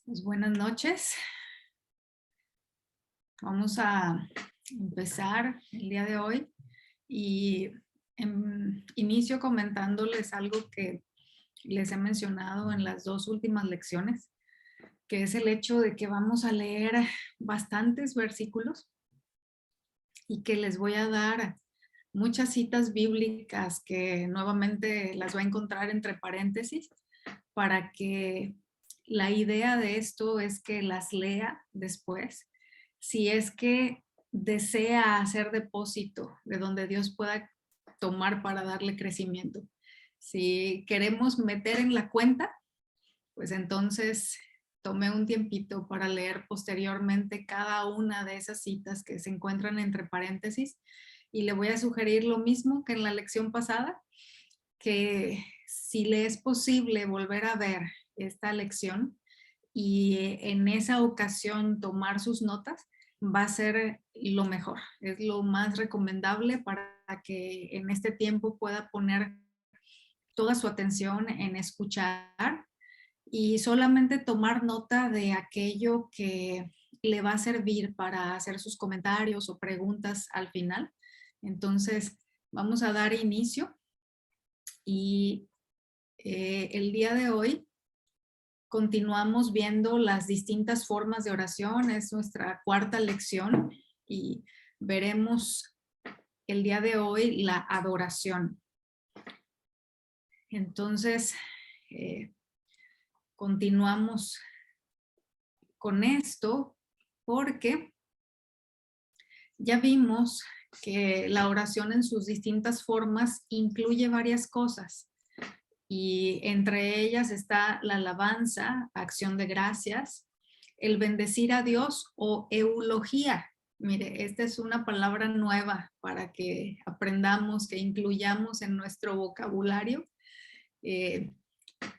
Pues buenas noches. Vamos a empezar el día de hoy y inicio comentándoles algo que les he mencionado en las dos últimas lecciones, que es el hecho de que vamos a leer bastantes versículos y que les voy a dar muchas citas bíblicas que nuevamente las va a encontrar entre paréntesis para que la idea de esto es que las lea después. Si es que desea hacer depósito de donde Dios pueda tomar para darle crecimiento. Si queremos meter en la cuenta, pues entonces tomé un tiempito para leer posteriormente cada una de esas citas que se encuentran entre paréntesis y le voy a sugerir lo mismo que en la lección pasada, que si le es posible volver a ver esta lección y en esa ocasión tomar sus notas, va a ser lo mejor, es lo más recomendable para que en este tiempo pueda poner toda su atención en escuchar y solamente tomar nota de aquello que le va a servir para hacer sus comentarios o preguntas al final. Entonces, vamos a dar inicio y el día de hoy continuamos viendo las distintas formas de oración. Es nuestra cuarta lección y veremos el día de hoy la adoración. Entonces, continuamos con esto porque ya vimos que la oración en sus distintas formas incluye varias cosas y entre ellas está la alabanza, acción de gracias, el bendecir a Dios o eulogía. Mire, esta es una palabra nueva para que aprendamos, que incluyamos en nuestro vocabulario.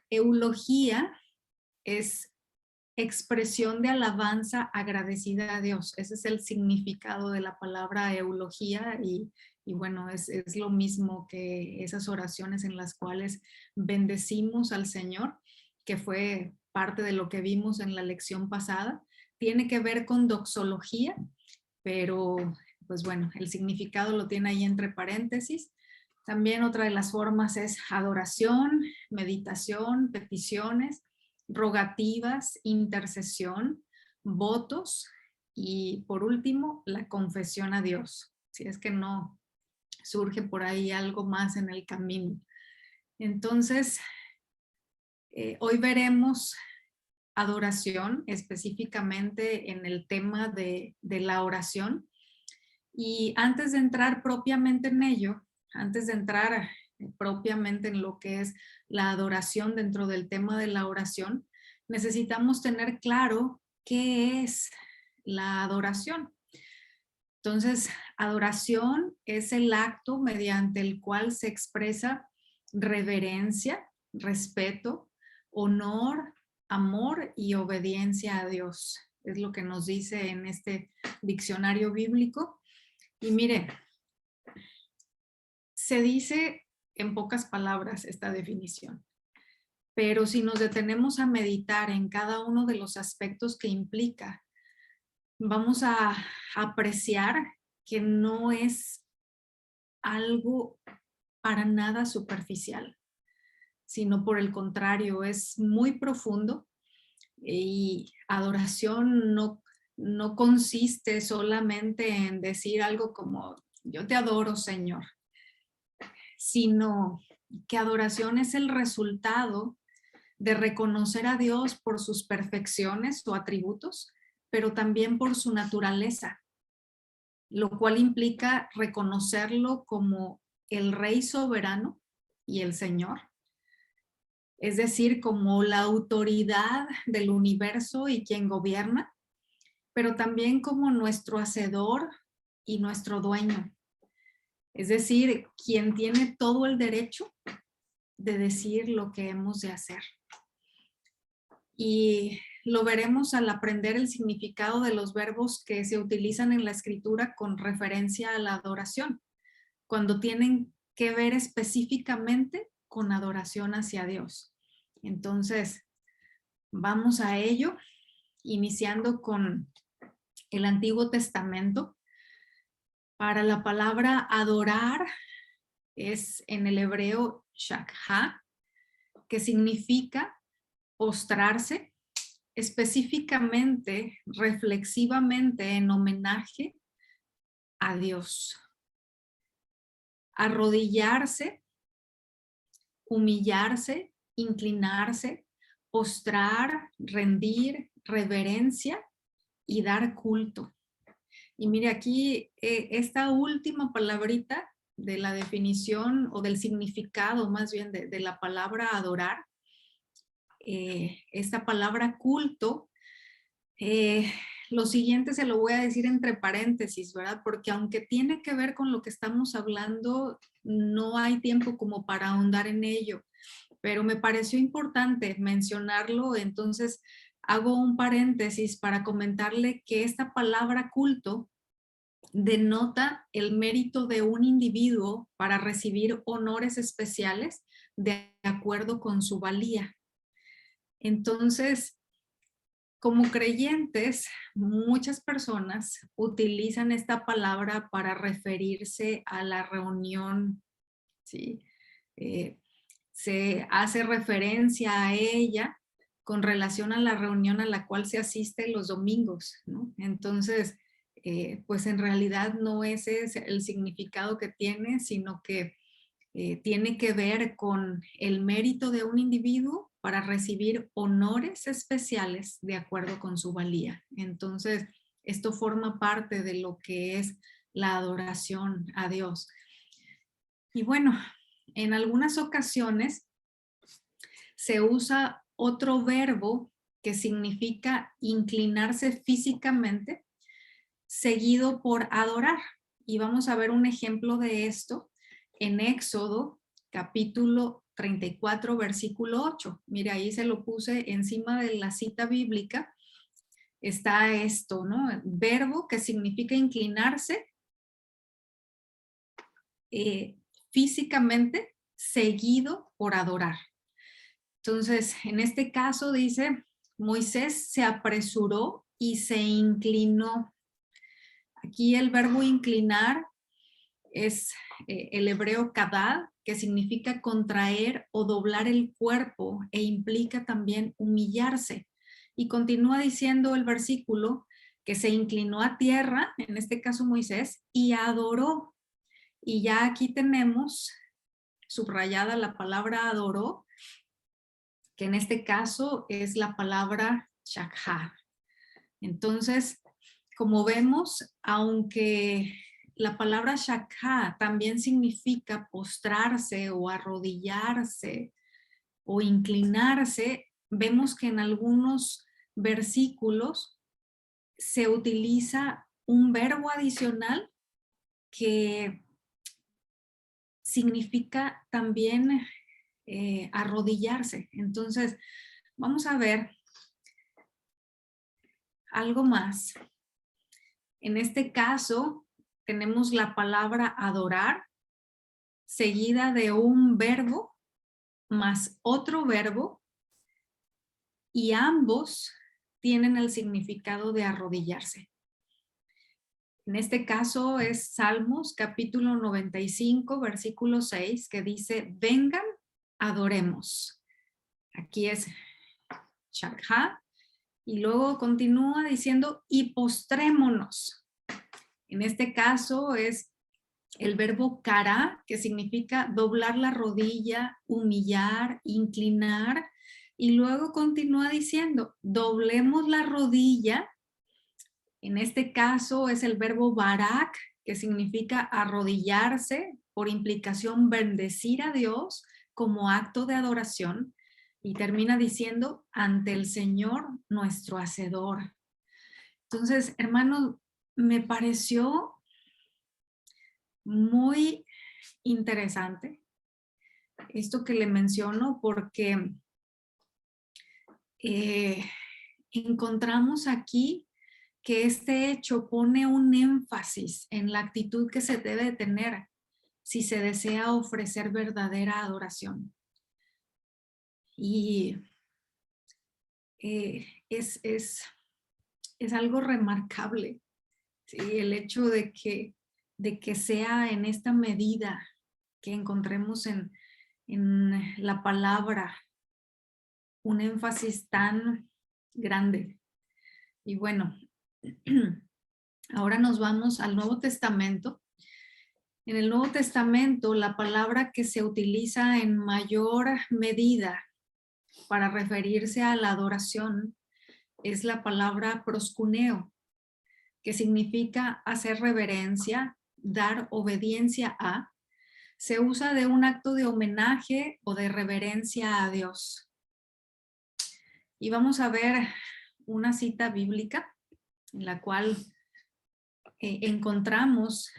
Eulogía es expresión de alabanza agradecida a Dios. Ese es el significado de la palabra eulogía y bueno, es lo mismo que esas oraciones en las cuales bendecimos al Señor, que fue parte de lo que vimos en la lección pasada. Tiene que ver con doxología, pero pues bueno, el significado lo tiene ahí entre paréntesis. También otra de las formas es adoración, meditación, peticiones, rogativas, intercesión, votos y por último la confesión a Dios, si es que no surge por ahí algo más en el camino. Entonces, hoy veremos adoración específicamente en el tema de la oración. Y antes de entrar propiamente en ello, antes de entrar propiamente en lo que es la adoración dentro del tema de la oración, necesitamos tener claro qué es la adoración. Entonces, adoración es el acto mediante el cual se expresa reverencia, respeto, honor, amor y obediencia a Dios. Es lo que nos dice en este diccionario bíblico. Y mire, se dice en pocas palabras esta definición, pero si nos detenemos a meditar en cada uno de los aspectos que implica, vamos a apreciar que no es algo para nada superficial, sino por el contrario, es muy profundo y adoración no consiste solamente en decir algo como yo te adoro, Señor, sino que adoración es el resultado de reconocer a Dios por sus perfecciones o atributos, pero también por su naturaleza, lo cual implica reconocerlo como el Rey soberano y el Señor, es decir, como la autoridad del universo y quien gobierna, pero también como nuestro hacedor y nuestro dueño, es decir, quien tiene todo el derecho de decir lo que hemos de hacer. Y lo veremos al aprender el significado de los verbos que se utilizan en la escritura con referencia a la adoración, cuando tienen que ver específicamente con adoración hacia Dios. Entonces, vamos a ello iniciando con el Antiguo Testamento. Para la palabra adorar es en el hebreo shakha, que significa postrarse, específicamente, reflexivamente en homenaje a Dios. Arrodillarse, humillarse, inclinarse, postrar, rendir, reverencia y dar culto. Y mire aquí, esta última palabrita de la definición o del significado más bien de la palabra adorar, esta palabra culto, lo siguiente se lo voy a decir entre paréntesis, ¿verdad? Porque aunque tiene que ver con lo que estamos hablando, no hay tiempo como para ahondar en ello, pero me pareció importante mencionarlo, entonces hago un paréntesis para comentarle que esta palabra culto denota el mérito de un individuo para recibir honores especiales de acuerdo con su valía. Entonces, como creyentes, muchas personas utilizan esta palabra para referirse a la reunión, ¿sí? Se hace referencia a ella con relación a la reunión a la cual se asiste los domingos, ¿no? Entonces, pues en realidad no ese es el significado que tiene, sino que tiene que ver con el mérito de un individuo para recibir honores especiales de acuerdo con su valía. Entonces, esto forma parte de lo que es la adoración a Dios. Y bueno, en algunas ocasiones se usa otro verbo que significa inclinarse físicamente, seguido por adorar. Y vamos a ver un ejemplo de esto en Éxodo, capítulo 34, versículo 8. Mire, ahí se lo puse encima de la cita bíblica. Está esto, ¿no? Verbo que significa inclinarse físicamente, seguido por adorar. Entonces, en este caso dice, Moisés se apresuró y se inclinó. Aquí el verbo inclinar es el hebreo kadad, que significa contraer o doblar el cuerpo e implica también humillarse. Y continúa diciendo el versículo que se inclinó a tierra, en este caso Moisés, y adoró. Y ya aquí tenemos subrayada la palabra adoró, que en este caso es la palabra shakha. Entonces, como vemos, aunque la palabra shakha también significa postrarse o arrodillarse o inclinarse, vemos que en algunos versículos se utiliza un verbo adicional que significa también arrodillarse. Entonces, vamos a ver algo más. En este caso, tenemos la palabra adorar, seguida de un verbo más otro verbo, y ambos tienen el significado de arrodillarse. En este caso es Salmos capítulo 95, versículo 6, que dice, vengan, adoremos. Aquí es shakha, y luego continúa diciendo, y postrémonos. En este caso es el verbo cara, que significa doblar la rodilla, humillar, inclinar, y luego continúa diciendo, doblemos la rodilla. En este caso es el verbo barak, que significa arrodillarse, por implicación bendecir a Dios como acto de adoración, y termina diciendo, ante el Señor nuestro Hacedor. Entonces, hermanos, me pareció muy interesante esto que le menciono porque encontramos aquí que este hecho pone un énfasis en la actitud que se debe tener si se desea ofrecer verdadera adoración. Y es es algo remarcable, ¿sí? El hecho de que sea en esta medida que encontremos en la palabra un énfasis tan grande. Y bueno, ahora nos vamos al Nuevo Testamento. En el Nuevo Testamento, la palabra que se utiliza en mayor medida para referirse a la adoración es la palabra proskuneo, que significa hacer reverencia, dar obediencia a. Se usa de un acto de homenaje o de reverencia a Dios. Y vamos a ver una cita bíblica en la cual encontramos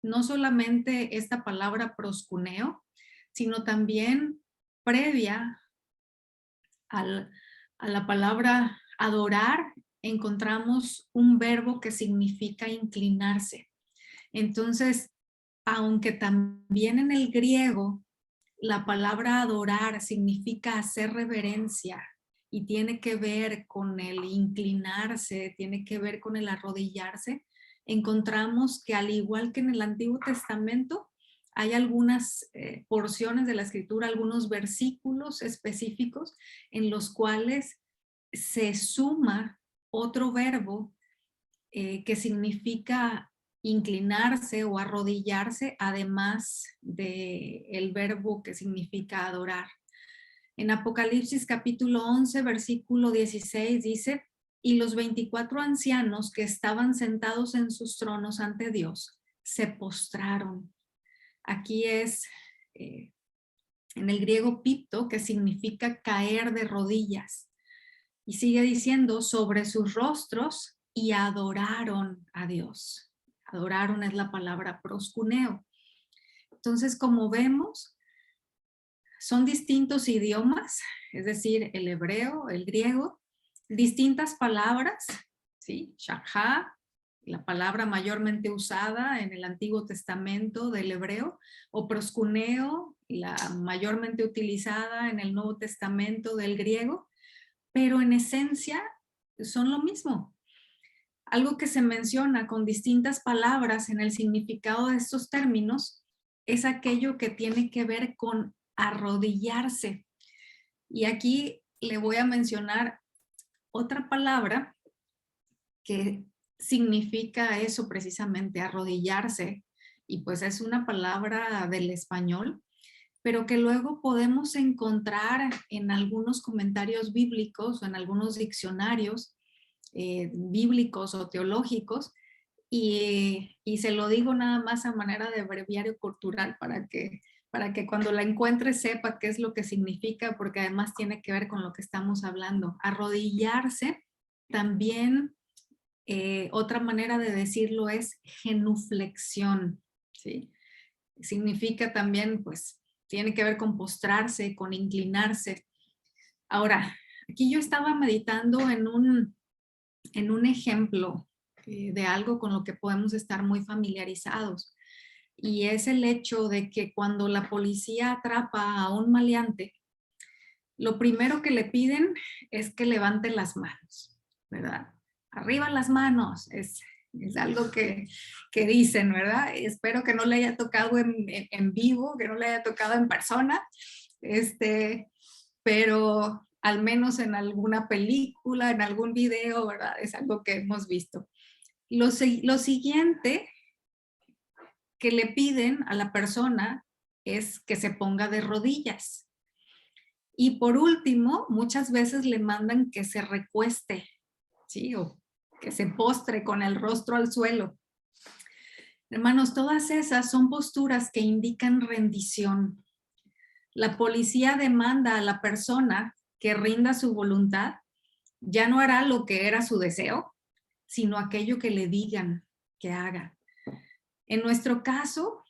no solamente esta palabra proskuneo, sino también previa a la palabra adorar, encontramos un verbo que significa inclinarse. Entonces, aunque también en el griego la palabra adorar significa hacer reverencia y tiene que ver con el inclinarse, tiene que ver con el arrodillarse, encontramos que al igual que en el Antiguo Testamento, hay algunas porciones de la Escritura, algunos versículos específicos en los cuales se suma otro verbo que significa inclinarse o arrodillarse, además del verbo que significa adorar. En Apocalipsis capítulo 11, versículo 16 dice, y los 24 ancianos que estaban sentados en sus tronos ante Dios se postraron. Aquí es en el griego pipto, que significa caer de rodillas. Y sigue diciendo, sobre sus rostros, y adoraron a Dios. Adoraron es la palabra proskuneo. Entonces, como vemos, son distintos idiomas, es decir, el hebreo, el griego, distintas palabras, ¿sí? Shachá, la palabra mayormente usada en el Antiguo Testamento del hebreo, o proskuneo, la mayormente utilizada en el Nuevo Testamento del griego, pero en esencia son lo mismo. Algo que se menciona con distintas palabras en el significado de estos términos es aquello que tiene que ver con arrodillarse. Y aquí le voy a mencionar otra palabra que significa eso precisamente, arrodillarse, y pues es una palabra del español, pero que luego podemos encontrar en algunos comentarios bíblicos o en algunos diccionarios bíblicos o teológicos, y se lo digo nada más a manera de breviario cultural para que cuando la encuentre sepa qué es lo que significa, porque además tiene que ver con lo que estamos hablando. Arrodillarse también, otra manera de decirlo es genuflexión, ¿sí? Significa también, pues, tiene que ver con postrarse, con inclinarse. Ahora, aquí yo estaba meditando en un ejemplo de algo con lo que podemos estar muy familiarizados, y es el hecho de que cuando la policía atrapa a un maleante, lo primero que le piden es que levante las manos, ¿verdad? Arriba las manos, es algo que dicen, ¿verdad? Espero que no le haya tocado en vivo, que no le haya tocado en persona, pero al menos en alguna película, en algún video, ¿verdad? Es algo que hemos visto. Lo siguiente que le piden a la persona es que se ponga de rodillas. Y por último, muchas veces le mandan que se recueste, ¿sí? O que se postre con el rostro al suelo. Hermanos, todas esas son posturas que indican rendición. La policía demanda a la persona que rinda su voluntad, ya no hará lo que era su deseo, sino aquello que le digan que haga. En nuestro caso,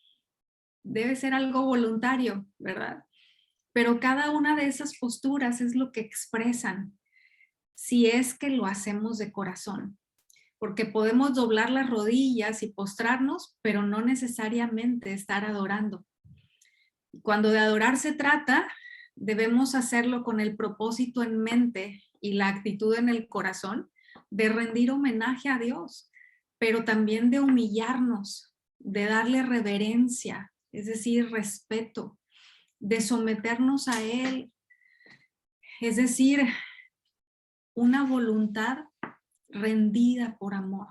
debe ser algo voluntario, ¿verdad? Pero cada una de esas posturas es lo que expresan si es que lo hacemos de corazón. Porque podemos doblar las rodillas y postrarnos, pero no necesariamente estar adorando. Cuando de adorar se trata, debemos hacerlo con el propósito en mente y la actitud en el corazón de rendir homenaje a Dios, pero también de humillarnos, de darle reverencia, es decir, respeto, de someternos a Él, es decir, una voluntad rendida por amor,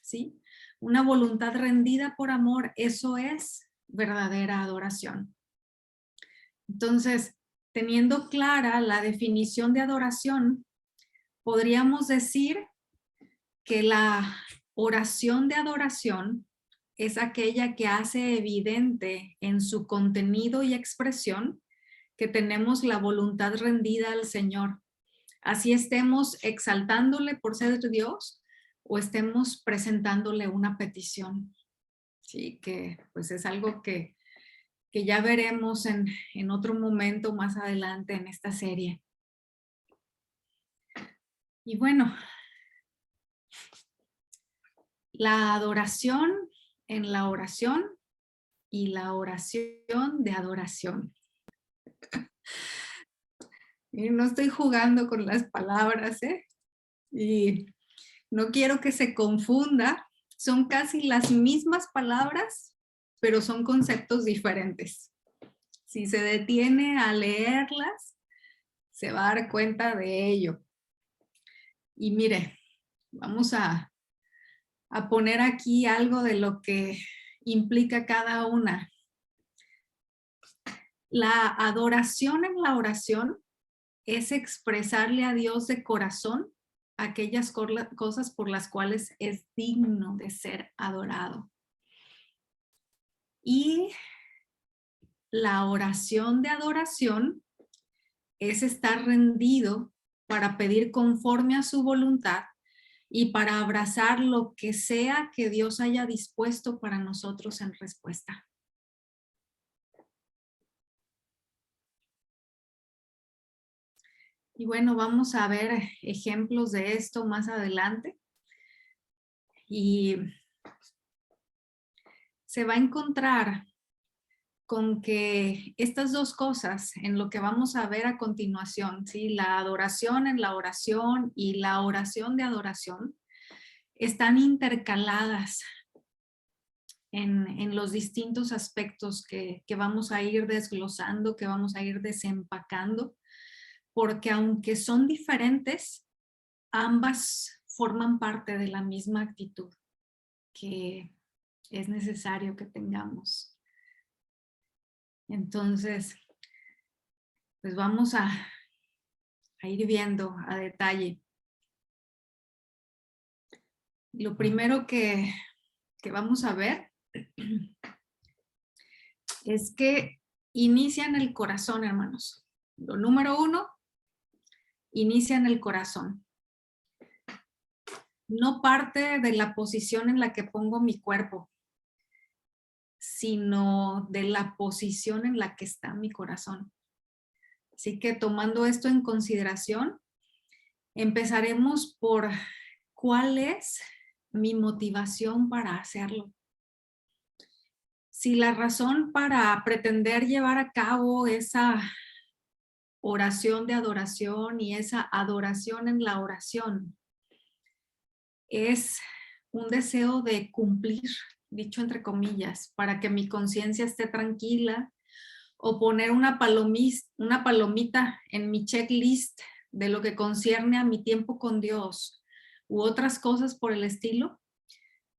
¿sí? Una voluntad rendida por amor, eso es verdadera adoración. Entonces, teniendo clara la definición de adoración, podríamos decir que la oración de adoración es aquella que hace evidente en su contenido y expresión que tenemos la voluntad rendida al Señor. Así estemos exaltándole por ser Dios o estemos presentándole una petición. Sí, que pues es algo que ya veremos en otro momento más adelante en esta serie. Y bueno, la adoración en la oración y la oración de adoración. Y no estoy jugando con las palabras, ¿eh? Y no quiero que se confunda. Son casi las mismas palabras, pero son conceptos diferentes. Si se detiene a leerlas, se va a dar cuenta de ello. Y mire, vamos a poner aquí algo de lo que implica cada una. La adoración en la oración es expresarle a Dios de corazón aquellas cosas por las cuales es digno de ser adorado. Y la oración de adoración es estar rendido para pedir conforme a su voluntad y para abrazar lo que sea que Dios haya dispuesto para nosotros en respuesta. Y bueno, vamos a ver ejemplos de esto más adelante. Y se va a encontrar con que estas dos cosas en lo que vamos a ver a continuación, ¿sí? La adoración en la oración y la oración de adoración, están intercaladas en los distintos aspectos que vamos a ir desglosando, que vamos a ir desempacando, porque aunque son diferentes, ambas forman parte de la misma actitud que es necesario que tengamos. Entonces, pues vamos a ir viendo a detalle. Lo primero que vamos a ver es que inicia en el corazón, hermanos. Lo número uno, inicia en el corazón. No parte de la posición en la que pongo mi cuerpo, sino de la posición en la que está mi corazón. Así que tomando esto en consideración, empezaremos por cuál es mi motivación para hacerlo. Si la razón para pretender llevar a cabo esa oración de adoración y esa adoración en la oración es un deseo de cumplir, dicho entre comillas, para que mi conciencia esté tranquila, o poner una palomita en mi checklist de lo que concierne a mi tiempo con Dios u otras cosas por el estilo,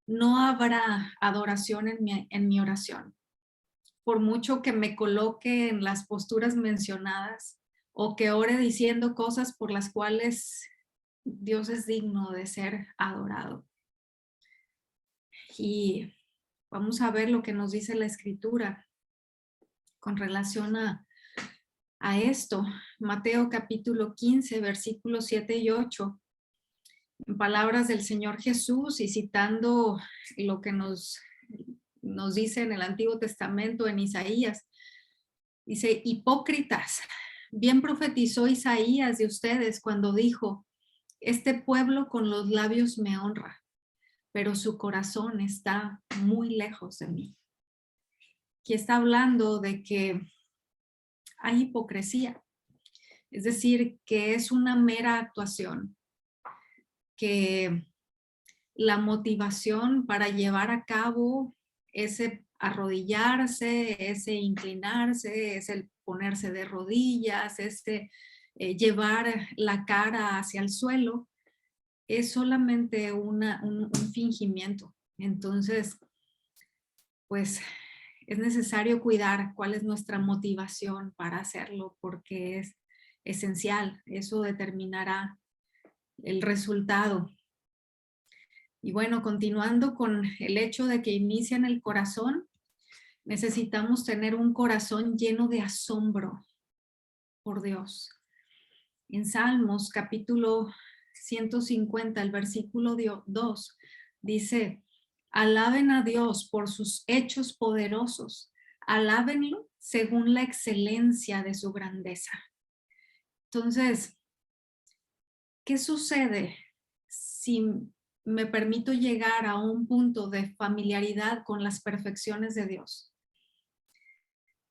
no habrá adoración en mi oración. Por mucho que me coloque en las posturas mencionadas o que ore diciendo cosas por las cuales Dios es digno de ser adorado. Y vamos a ver lo que nos dice la Escritura con relación a esto. Mateo capítulo 15, versículos 7 y 8. En palabras del Señor Jesús y citando lo que nos dice en el Antiguo Testamento, en Isaías. Dice, hipócritas, bien profetizó Isaías de ustedes cuando dijo, este pueblo con los labios me honra, pero su corazón está muy lejos de mí. Aquí está hablando de que hay hipocresía, es decir, que es una mera actuación. que la motivación para llevar a cabo ese arrodillarse, ese inclinarse, ese ponerse de rodillas, ese llevar la cara hacia el suelo, es solamente un fingimiento. Entonces, pues es necesario cuidar cuál es nuestra motivación para hacerlo, porque es esencial. Eso determinará el resultado. Y bueno, continuando con el hecho de que inicia en el corazón, necesitamos tener un corazón lleno de asombro por Dios. En Salmos capítulo 150, el versículo 2, dice: alaben a Dios por sus hechos poderosos, alábenlo según la excelencia de su grandeza. Entonces, ¿qué sucede si me permito llegar a un punto de familiaridad con las perfecciones de Dios?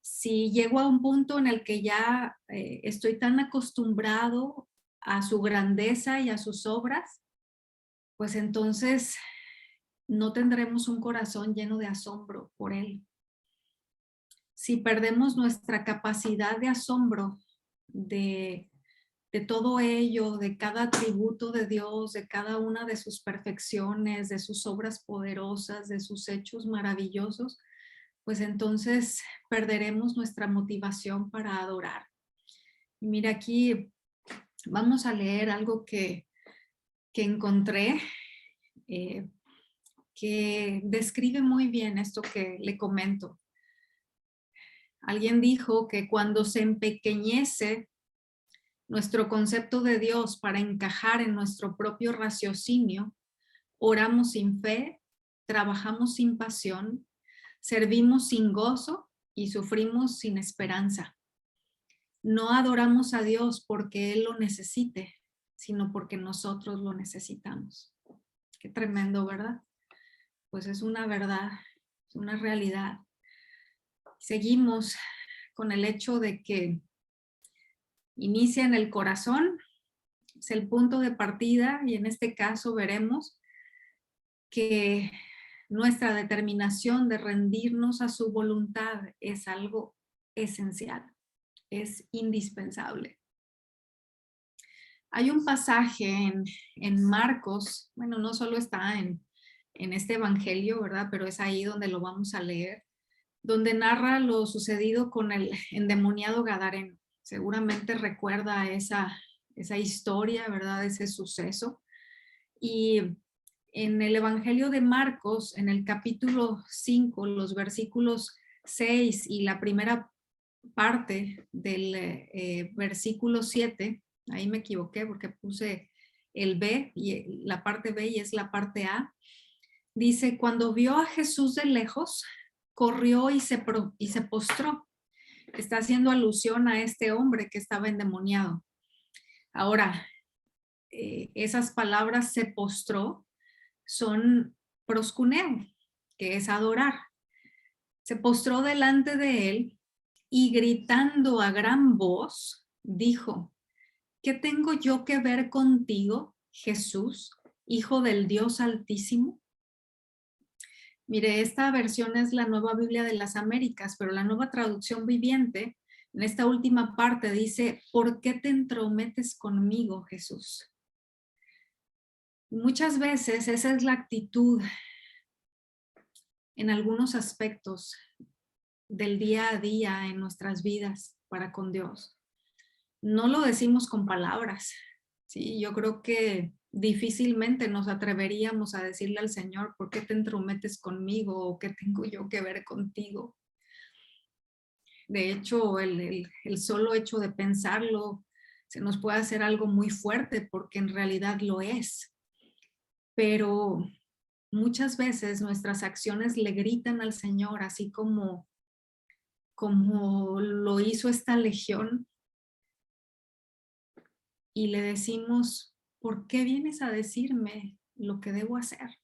Si llego a un punto en el que ya estoy tan acostumbrado a su grandeza y a sus obras, pues entonces no tendremos un corazón lleno de asombro por Él. Si perdemos nuestra capacidad de asombro de todo ello, de cada atributo de Dios, de cada una de sus perfecciones, de sus obras poderosas, de sus hechos maravillosos, pues entonces perderemos nuestra motivación para adorar. Y mira, aquí vamos a leer algo que encontré, que describe muy bien esto que le comento. Alguien dijo que cuando se empequeñece nuestro concepto de Dios para encajar en nuestro propio raciocinio, oramos sin fe, trabajamos sin pasión, servimos sin gozo y sufrimos sin esperanza. No adoramos a Dios porque Él lo necesite, sino porque nosotros lo necesitamos. Qué tremendo, ¿verdad? Pues es una verdad, es una realidad. Seguimos con el hecho de que inicia en el corazón, es el punto de partida, y en este caso veremos que nuestra determinación de rendirnos a su voluntad es algo esencial, es indispensable. Hay un pasaje en Marcos, bueno, no solo está en este evangelio, ¿verdad? Pero es ahí donde lo vamos a leer, donde narra lo sucedido con el endemoniado gadareno. Seguramente recuerda esa historia, ¿verdad? Ese suceso. Y en el evangelio de Marcos, en el capítulo 5, los versículos 6 y la primera parte del versículo 7, ahí me equivoqué porque puse el B y la parte B y es la parte A, dice: cuando vio a Jesús de lejos, corrió y se postró. Está haciendo alusión a este hombre que estaba endemoniado. Ahora, esas palabras "se postró" son proscuneo, que es adorar. Se postró delante de él y gritando a gran voz, dijo: ¿qué tengo yo que ver contigo, Jesús, Hijo del Dios Altísimo? Mire, esta versión es la Nueva Biblia de las Américas, pero la Nueva Traducción Viviente, en esta última parte dice: ¿por qué te entrometes conmigo, Jesús? Muchas veces esa es la actitud en algunos aspectos del día a día en nuestras vidas para con Dios. No lo decimos con palabras, ¿sí? Yo creo que difícilmente nos atreveríamos a decirle al Señor: ¿por qué te entrometes conmigo? ¿O qué tengo yo que ver contigo? De hecho, el solo hecho de pensarlo se nos puede hacer algo muy fuerte, porque en realidad lo es. Pero muchas veces nuestras acciones le gritan al Señor, así como lo hizo esta legión, y le decimos: ¿por qué vienes a decirme lo que debo hacer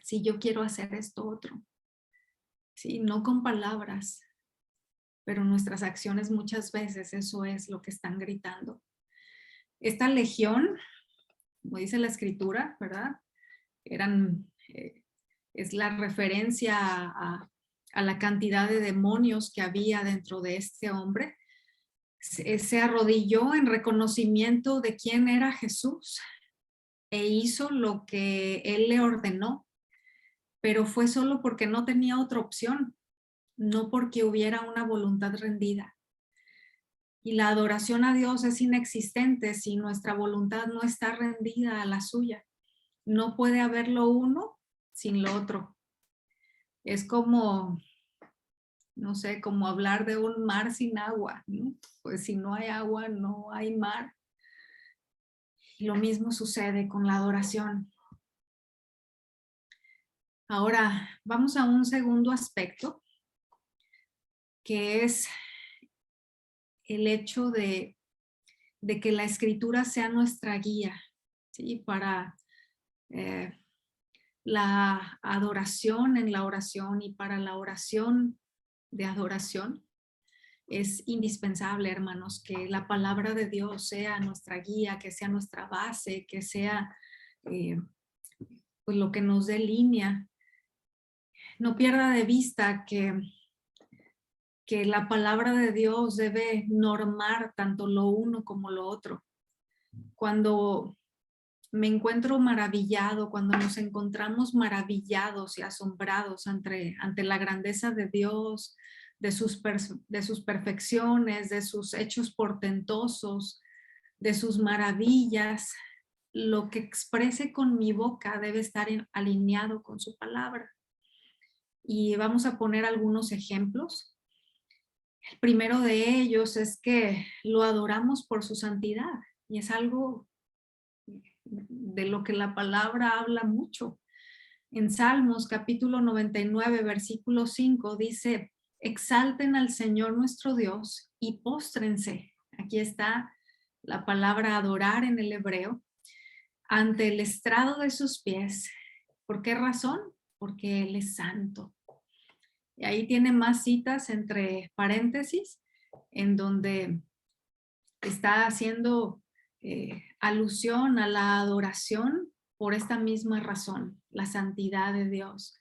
si yo quiero hacer esto otro? Sí, no con palabras, pero nuestras acciones muchas veces eso es lo que están gritando. Esta legión como dice la escritura, ¿verdad? Es la referencia a la cantidad de demonios que había dentro de este hombre. Se arrodilló en reconocimiento de quién era Jesús e hizo lo que él le ordenó, pero fue solo porque no tenía otra opción, no porque hubiera una voluntad rendida. Y la adoración a Dios es inexistente si nuestra voluntad no está rendida a la suya. No puede haber lo uno sin lo otro. Es como, no sé, como hablar de un mar sin agua, ¿no? Pues si no hay agua, no hay mar. Y lo mismo sucede con la adoración. Ahora, vamos a un segundo aspecto, que es el hecho de que la escritura sea nuestra guía, ¿sí? Para la adoración en la oración y para la oración de adoración. Es indispensable, hermanos, que la palabra de Dios sea nuestra guía, que sea nuestra base, que sea pues lo que nos dé línea. No pierda de vista que la palabra de Dios debe normar tanto lo uno como lo otro. Cuando me encuentro maravillado, cuando nos encontramos maravillados y asombrados ante la grandeza de Dios, de sus perfecciones, de sus hechos portentosos, de sus maravillas, lo que exprese con mi boca debe estar alineado con su palabra. Y vamos a poner algunos ejemplos. El primero de ellos es que lo adoramos por su santidad y es algo de lo que la palabra habla mucho. En Salmos capítulo 99, versículo 5 dice, exalten al Señor nuestro Dios y póstrense. Aquí está la palabra adorar en el hebreo, ante el estrado de sus pies. ¿Por qué razón? Porque Él es santo. Y ahí tiene más citas entre paréntesis, en donde está haciendo alusión a la adoración por esta misma razón, la santidad de Dios.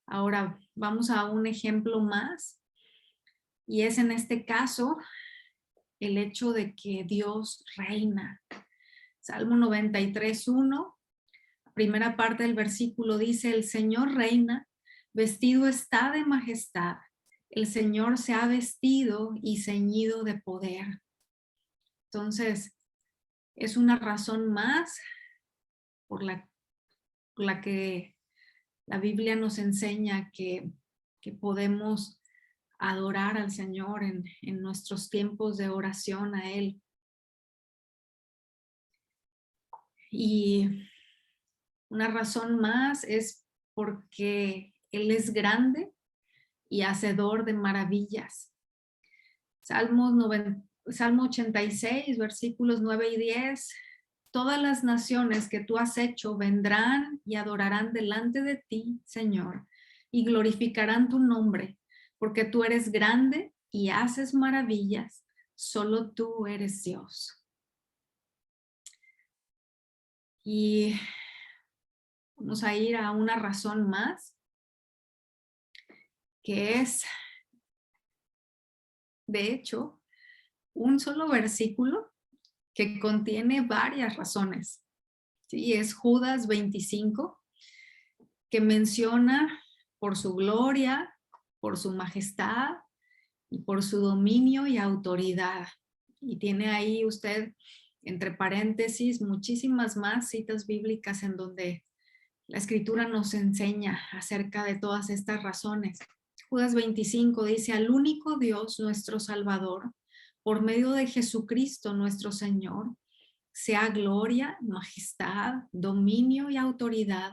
Ahora vamos a un ejemplo más, y es en este caso el hecho de que Dios reina. Salmo 93:1, primera parte del versículo dice, el Señor reina, vestido está de majestad, el Señor se ha vestido y ceñido de poder. Entonces, es una razón más por la que la Biblia nos enseña que podemos adorar al Señor en nuestros tiempos de oración a Él. Y una razón más es porque Él es grande y hacedor de maravillas. Salmo 86, versículos 9 y 10. Todas las naciones que tú has hecho vendrán y adorarán delante de ti, Señor, y glorificarán tu nombre, porque tú eres grande y haces maravillas. Solo tú eres Dios. Y vamos a ir a una razón más, que es, de hecho, un solo versículo que contiene varias razones. Sí, es Judas 25, que menciona por su gloria, por su majestad y por su dominio y autoridad. Y tiene ahí usted, entre paréntesis, muchísimas más citas bíblicas en donde la escritura nos enseña acerca de todas estas razones. Judas 25 dice, al único Dios, nuestro Salvador, por medio de Jesucristo nuestro Señor, sea gloria, majestad, dominio y autoridad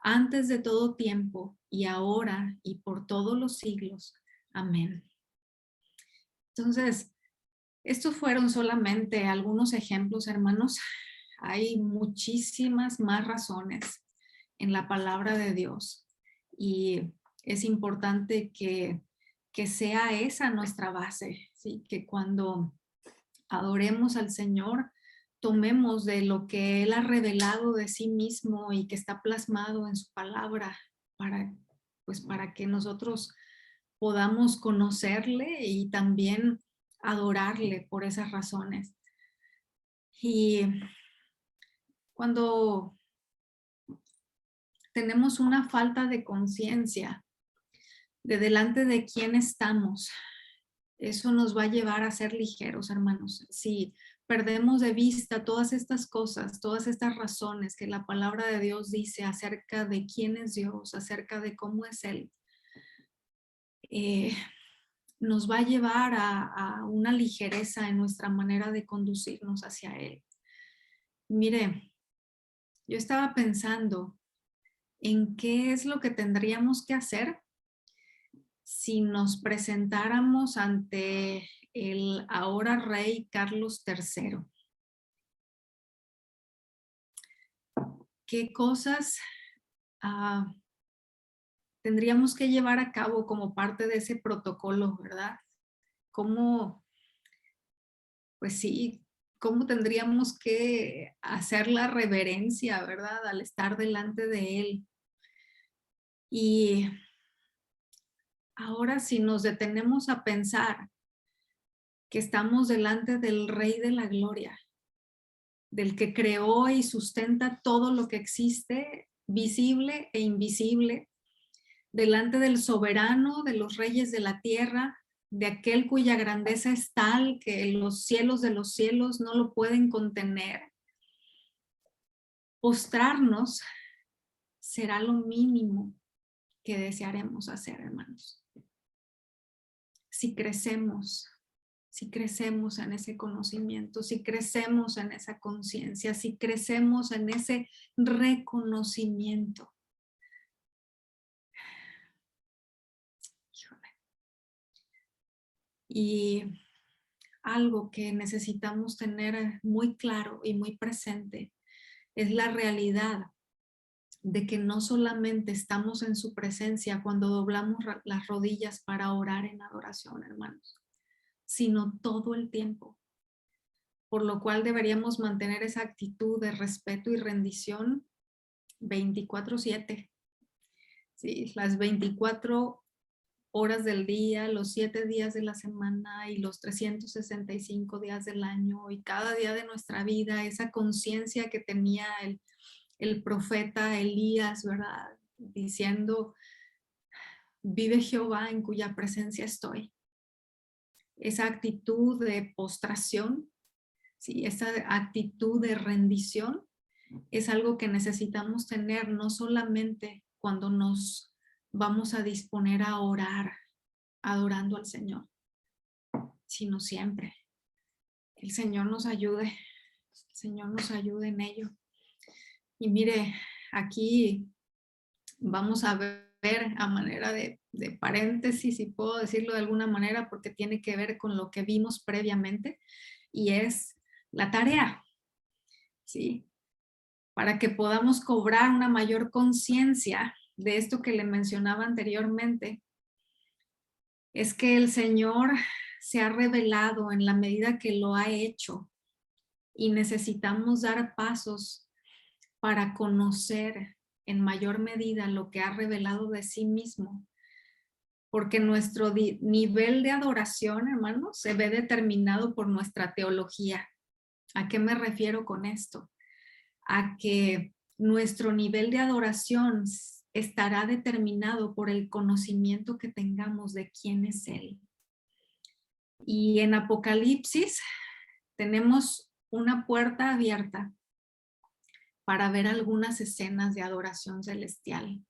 antes de todo tiempo y ahora y por todos los siglos. Amén. Entonces, estos fueron solamente algunos ejemplos, hermanos. Hay muchísimas más razones en la palabra de Dios y es importante que sea esa nuestra base, ¿sí? Que cuando adoremos al Señor tomemos de lo que Él ha revelado de sí mismo y que está plasmado en su palabra para que nosotros podamos conocerle y también adorarle por esas razones. Y cuando tenemos una falta de conciencia de delante de quién estamos, eso nos va a llevar a ser ligeros, hermanos. Si perdemos de vista todas estas cosas, todas estas razones que la palabra de Dios dice acerca de quién es Dios, acerca de cómo es Él, nos va a llevar a una ligereza en nuestra manera de conducirnos hacia Él. Mire, yo estaba pensando en qué es lo que tendríamos que hacer si nos presentáramos ante el ahora rey Carlos III. ¿Qué cosas tendríamos que llevar a cabo como parte de ese protocolo, verdad? ¿Cómo, pues sí, cómo tendríamos que hacer la reverencia, verdad, al estar delante de él? Y ahora si nos detenemos a pensar que estamos delante del Rey de la Gloria, del que creó y sustenta todo lo que existe, visible e invisible, delante del soberano de los reyes de la tierra, de aquel cuya grandeza es tal que los cielos de los cielos no lo pueden contener. Postrarnos será lo mínimo que desearemos hacer, hermanos. Si crecemos en ese conocimiento, si crecemos en esa conciencia, si crecemos en ese reconocimiento. Y algo que necesitamos tener muy claro y muy presente es la realidad de que no solamente estamos en su presencia cuando doblamos las rodillas para orar en adoración, hermanos, sino todo el tiempo. Por lo cual deberíamos mantener esa actitud de respeto y rendición 24/7. Sí, las 24 horas del día, los 7 días de la semana y los 365 días del año y cada día de nuestra vida, esa conciencia que tenía el profeta Elías, ¿verdad? Diciendo, vive Jehová en cuya presencia estoy. Esa actitud de postración, ¿sí? Esa actitud de rendición es algo que necesitamos tener no solamente cuando nos vamos a disponer a orar, adorando al Señor, sino siempre. Que el Señor nos ayude, en ello. Y mire, aquí vamos a ver a manera de paréntesis, si puedo decirlo de alguna manera, porque tiene que ver con lo que vimos previamente, y es la tarea, ¿sí? Para que podamos cobrar una mayor conciencia de esto que le mencionaba anteriormente, es que el Señor se ha revelado en la medida que lo ha hecho y necesitamos dar pasos para conocer en mayor medida lo que ha revelado de sí mismo, porque nuestro nivel de adoración, hermanos, se ve determinado por nuestra teología. ¿A qué me refiero con esto? A que nuestro nivel de adoración estará determinado por el conocimiento que tengamos de quién es Él. Y en Apocalipsis tenemos una puerta abierta para ver algunas escenas de adoración celestial.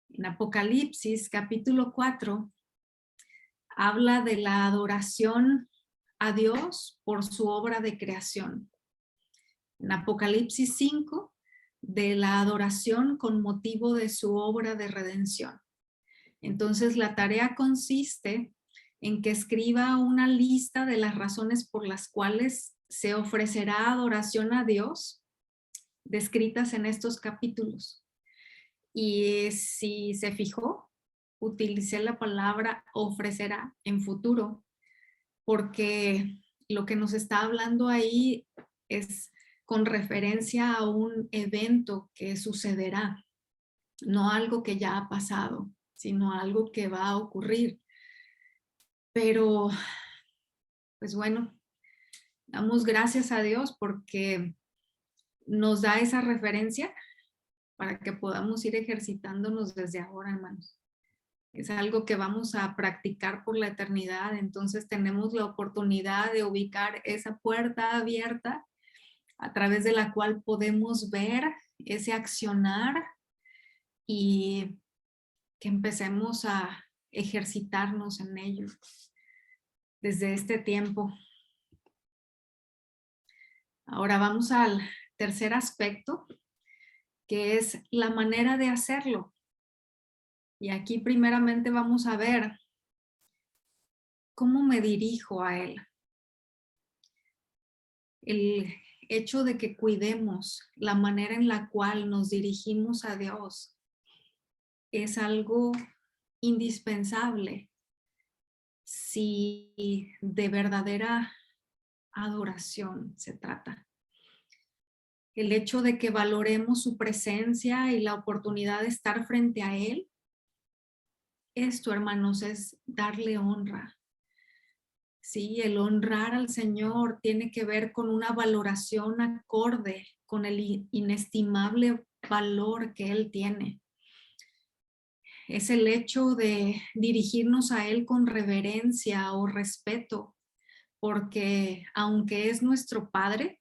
En Apocalipsis capítulo 4 habla de la adoración a Dios por su obra de creación. En Apocalipsis 5 de la adoración con motivo de su obra de redención. Entonces la tarea consiste en que escriba una lista de las razones por las cuales se ofrecerá adoración a Dios, descritas en estos capítulos. Y si se fijó, utilicé la palabra ofrecerá en futuro, porque lo que nos está hablando ahí es con referencia a un evento que sucederá, no algo que ya ha pasado, sino algo que va a ocurrir. Pero, pues bueno, damos gracias a Dios porque nos da esa referencia para que podamos ir ejercitándonos desde ahora, hermanos. Es algo que vamos a practicar por la eternidad, entonces tenemos la oportunidad de ubicar esa puerta abierta a través de la cual podemos ver ese accionar y que empecemos a ejercitarnos en ello desde este tiempo. Ahora vamos al tercer aspecto, que es la manera de hacerlo. Y aquí primeramente vamos a ver cómo me dirijo a Él. El hecho de que cuidemos la manera en la cual nos dirigimos a Dios es algo indispensable si de verdadera adoración se trata. El hecho de que valoremos su presencia y la oportunidad de estar frente a Él, esto, hermanos, es darle honra. Sí, el honrar al Señor tiene que ver con una valoración acorde con el inestimable valor que Él tiene. Es el hecho de dirigirnos a Él con reverencia o respeto, porque aunque es nuestro Padre,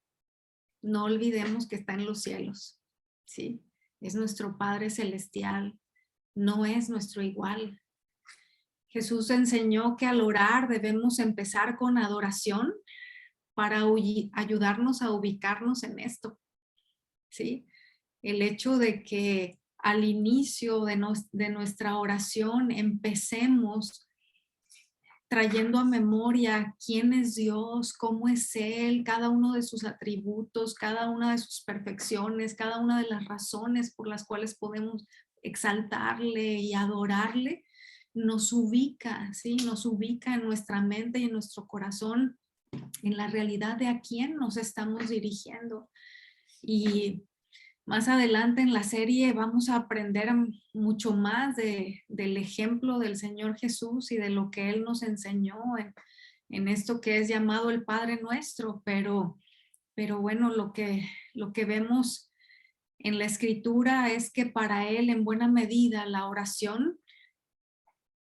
no olvidemos que está en los cielos, ¿sí? Es nuestro Padre celestial, no es nuestro igual. Jesús enseñó que al orar debemos empezar con adoración para ayudarnos a ubicarnos en esto, ¿sí? El hecho de que al inicio de nuestra oración empecemos trayendo a memoria quién es Dios, cómo es Él, cada uno de sus atributos, cada una de sus perfecciones, cada una de las razones por las cuales podemos exaltarle y adorarle, nos ubica, ¿sí? Nos ubica en nuestra mente y en nuestro corazón en la realidad de a quién nos estamos dirigiendo. Y más adelante en la serie vamos a aprender mucho más del ejemplo del Señor Jesús y de lo que Él nos enseñó en esto que es llamado el Padre Nuestro, pero bueno, lo que vemos en la Escritura es que para Él en buena medida la oración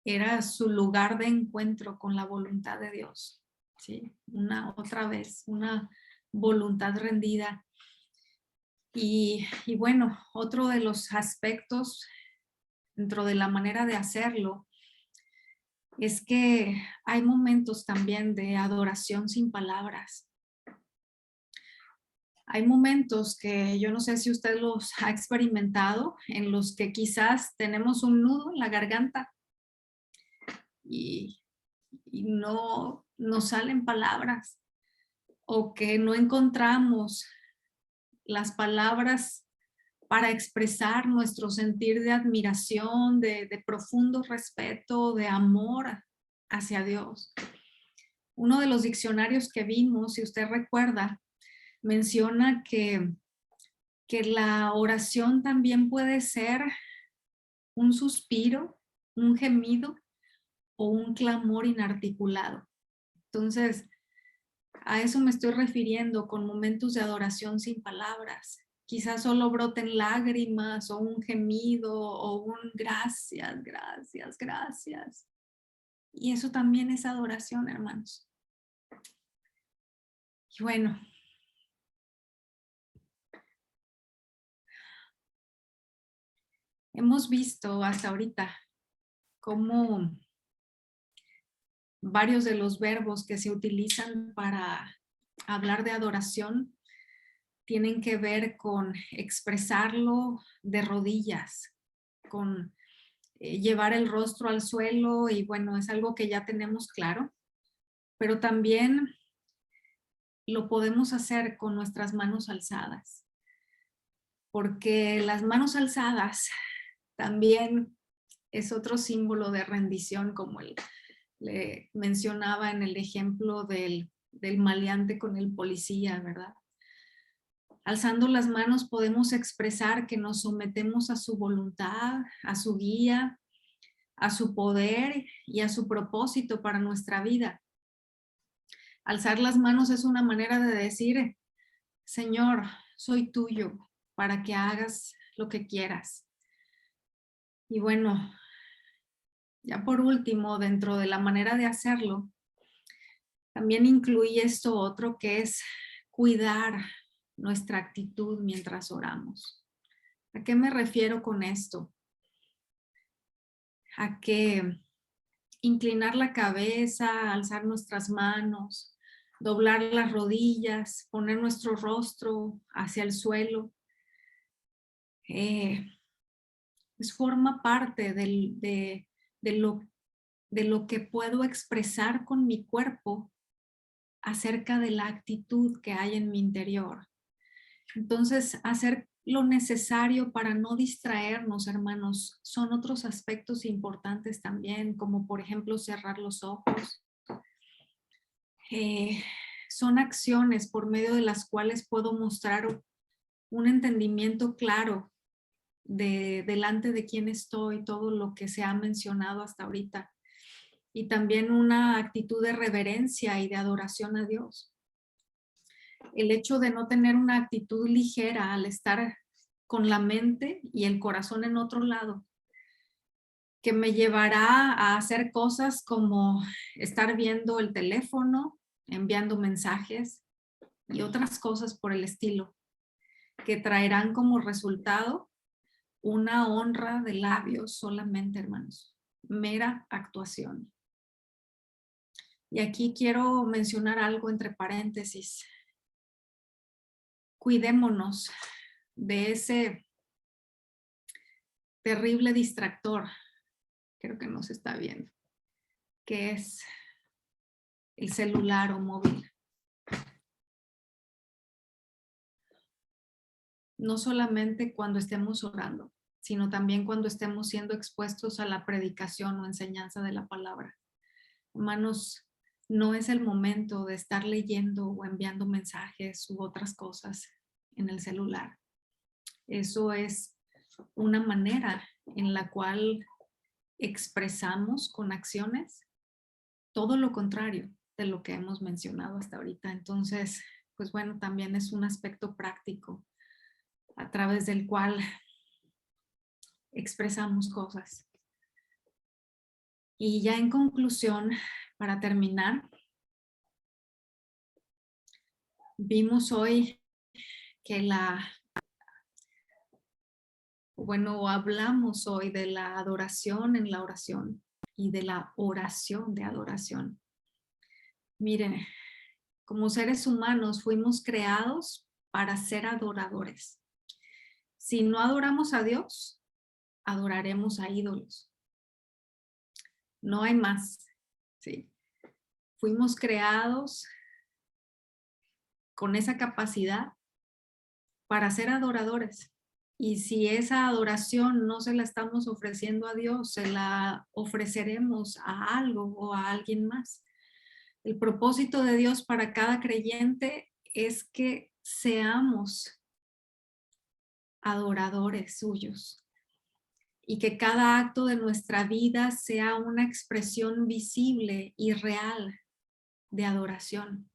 era su lugar de encuentro con la voluntad de Dios, ¿sí? Otra vez, una voluntad rendida. Y bueno, otro de los aspectos dentro de la manera de hacerlo es que hay momentos también de adoración sin palabras. Hay momentos que yo no sé si usted los ha experimentado, en los que quizás tenemos un nudo en la garganta y no nos salen palabras, o que no encontramos las palabras para expresar nuestro sentir de admiración, de profundo respeto, de amor hacia Dios. Uno de los diccionarios que vimos, si usted recuerda, menciona que la oración también puede ser un suspiro, un gemido o un clamor inarticulado. Entonces, a eso me estoy refiriendo con momentos de adoración sin palabras. Quizás solo broten lágrimas o un gemido o un gracias, gracias, gracias. Y eso también es adoración, hermanos. Y bueno, hemos visto hasta ahorita cómo varios de los verbos que se utilizan para hablar de adoración tienen que ver con expresarlo de rodillas, con llevar el rostro al suelo, y bueno, es algo que ya tenemos claro, pero también lo podemos hacer con nuestras manos alzadas, porque las manos alzadas también es otro símbolo de rendición, como le mencionaba en el ejemplo del maleante con el policía, ¿verdad? Alzando las manos podemos expresar que nos sometemos a su voluntad, a su guía, a su poder y a su propósito para nuestra vida. Alzar las manos es una manera de decir, Señor, soy tuyo para que hagas lo que quieras. Y bueno, ya por último, dentro de la manera de hacerlo, también incluye esto otro que es cuidar nuestra actitud mientras oramos. ¿A qué me refiero con esto? A que inclinar la cabeza, alzar nuestras manos, doblar las rodillas, poner nuestro rostro hacia el suelo, forma parte de lo que puedo expresar con mi cuerpo acerca de la actitud que hay en mi interior. Entonces, hacer lo necesario para no distraernos, hermanos, son otros aspectos importantes también, como por ejemplo cerrar los ojos. Son acciones por medio de las cuales puedo mostrar un entendimiento claro delante de quién estoy, todo lo que se ha mencionado hasta ahorita. Y también una actitud de reverencia y de adoración a Dios. El hecho de no tener una actitud ligera al estar con la mente y el corazón en otro lado, que me llevará a hacer cosas como estar viendo el teléfono, enviando mensajes y otras cosas por el estilo, que traerán como resultado una honra de labios solamente, hermanos, mera actuación. Y aquí quiero mencionar algo entre paréntesis. Cuidémonos de ese terrible distractor, creo que nos está viendo, que es el celular o móvil. No solamente cuando estemos orando, sino también cuando estemos siendo expuestos a la predicación o enseñanza de la palabra. Hermanos, no es el momento de estar leyendo o enviando mensajes u otras cosas en el celular. Eso es una manera en la cual expresamos con acciones todo lo contrario de lo que hemos mencionado hasta ahorita. Entonces, pues bueno, también es un aspecto práctico a través del cual expresamos cosas. Y ya en conclusión, para terminar, vimos hoy que hablamos hoy de la adoración en la oración y de la oración de adoración. Miren, como seres humanos fuimos creados para ser adoradores. Si no adoramos a Dios, adoraremos a ídolos. No hay más. ¿Sí? Fuimos creados con esa capacidad para ser adoradores. Y si esa adoración no se la estamos ofreciendo a Dios, se la ofreceremos a algo o a alguien más. El propósito de Dios para cada creyente es que seamos adoradores suyos y que cada acto de nuestra vida sea una expresión visible y real de adoración.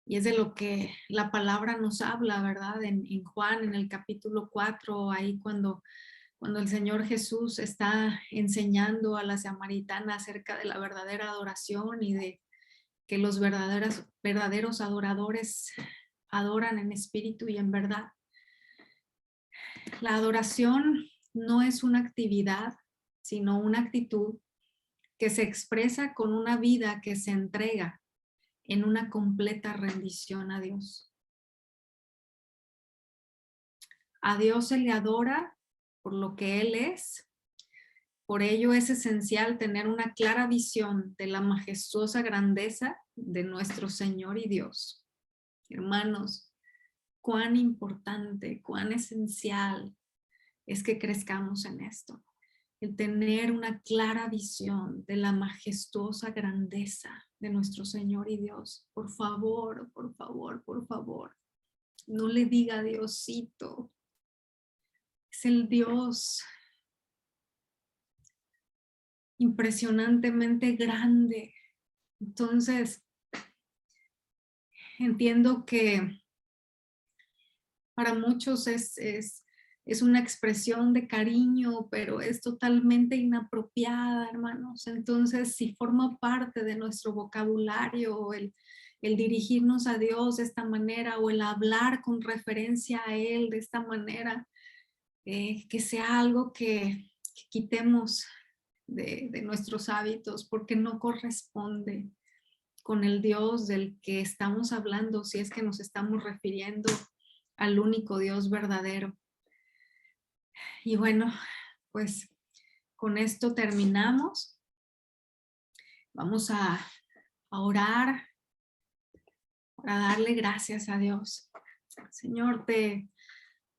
Y es de lo que la palabra nos habla, ¿verdad? En Juan, en el capítulo 4, ahí cuando el Señor Jesús está enseñando a la samaritana acerca de la verdadera adoración y de que los verdaderos adoradores adoran en espíritu y en verdad. La adoración no es una actividad, sino una actitud que se expresa con una vida que se entrega en una completa rendición a Dios. A Dios se le adora por lo que Él es. Por ello es esencial tener una clara visión de la majestuosa grandeza de nuestro Señor y Dios. Hermanos, cuán importante, cuán esencial es que crezcamos en esto. El tener una clara visión de la majestuosa grandeza de nuestro Señor y Dios. Por favor, por favor, por favor. No le diga Diosito. Es el Dios impresionantemente grande. Entonces, entiendo que para muchos es una expresión de cariño, pero es totalmente inapropiada, hermanos. Entonces, si forma parte de nuestro vocabulario el dirigirnos a Dios de esta manera o el hablar con referencia a Él de esta manera, que sea algo que quitemos de nuestros hábitos, porque no corresponde con el Dios del que estamos hablando, si es que nos estamos refiriendo al único Dios verdadero. Y bueno, pues con esto terminamos. Vamos a orar para darle gracias a Dios. Señor, te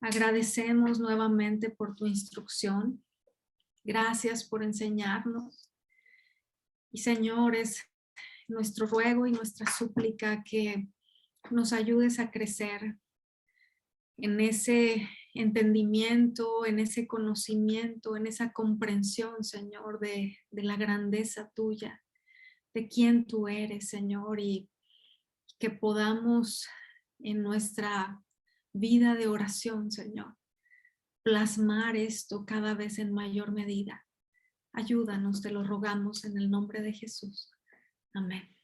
agradecemos nuevamente por tu instrucción. Gracias por enseñarnos. Y Señor, es nuestro ruego y nuestra súplica que nos ayudes a crecer en ese entendimiento, en ese conocimiento, en esa comprensión, Señor, de la grandeza tuya, de quién tú eres, Señor, y que podamos en nuestra vida de oración, Señor, plasmar esto cada vez en mayor medida. Ayúdanos, te lo rogamos en el nombre de Jesús. Amén.